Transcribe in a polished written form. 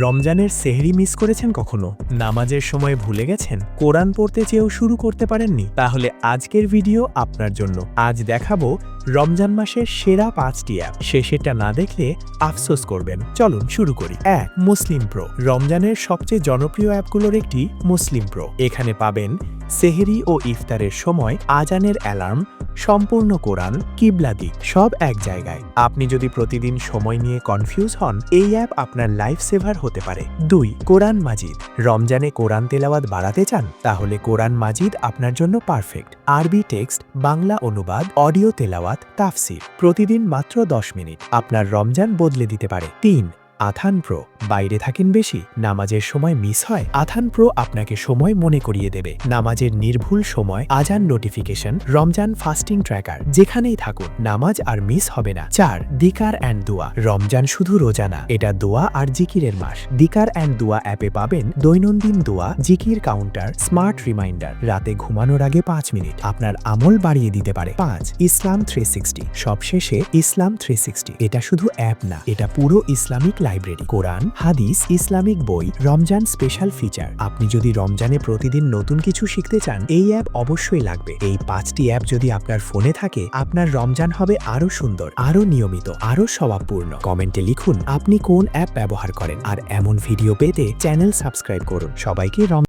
রমজানের সেহরি মিস করেছেন কখনো? নামাজের সময় ভুলে গেছেন? কোরআন পড়তে চেয়েও শুরু করতে পারেননি? তাহলে আজকের ভিডিও আপনার জন্য। আজ দেখাবো রমজান মাসের সেরা 5টি অ্যাপ। শেষেরটা না দেখলে আফসোস করবেন। চলুন শুরু করি। 1. মুসলিম প্রো। রমজানের সবচেয়ে জনপ্রিয় অ্যাপগুলোর একটি মুসলিম প্রো। এখানে পাবেন সেহরি ও ইফতারের সময় আজানের অ্যালার্ম, সম্পূর্ণ কোরআন, কিবলা দিক সব এক জায়গায়। আপনি যদি প্রতিদিন সময় নিয়ে কনফিউজ হন, এই অ্যাপ আপনার লাইফ সেভার হতে পারে। 2. কোরআন মাজিদ। রমজানে কোরআন তেলাওয়াত বাড়াতে চান? তাহলে কোরআন মাজিদ আপনার জন্য পারফেক্ট। আরবি টেক্সট, বাংলা অনুবাদ, অডিও তেলাওয়াত, তাফসির প্রতিদিন মাত্র 10 মিনিট আপনার রমজান বদলে দিতে পারে। 3. আথান প্রো। বাইরে থাকেন বেশি, নামাজের সময় মিস হয়? আথান প্রো আপনাকে সময় মনে করিয়ে দেবে। নামাজের নির্ভুল সময়, আজান নোটিফিকেশন, রমজান ফাস্টিং ট্র্যাকার, যেখানেই থাকুন নামাজ আর মিস হবে না। 4. দিকার অ্যান্ড দোয়া। রমজান শুধু রোজা না, এটা দোয়া আর জিকিরের মাস। দিকার অ্যান্ড দোয়া অ্যাপে পাবেন দৈনন্দিন দোয়া, জিকির কাউন্টার, স্মার্ট রিমাইন্ডার, রাতে ঘুমানোর আগে 5 মিনিট আপনার আমল বাড়িয়ে দিতে পারে। 5. ইসলাম 360। সবশেষে ইসলাম 360 এটা শুধু অ্যাপ না, এটা পুরো ইসলামিক লাইব্রেরি। কোরআন, হাদিস, ইসলামিক বই, রমজান স্পেশাল ফিচার। আপনি যদি রমজানে প্রতিদিন নতুন কিছু শিখতে চান, এই অ্যাপ অবশ্যই লাগবে। এই 5টি অ্যাপ যদি আপনার ফোনে থাকে, আপনার রমজান হবে আরো সুন্দর, আরো নিয়মিত, আরো স্বভাবপূর্ণ। কমেন্টে লিখুন আপনি কোন অ্যাপ ব্যবহার করেন, আর এমন ভিডিও পেতে চ্যানেল সাবস্ক্রাইব করুন। সবাইকে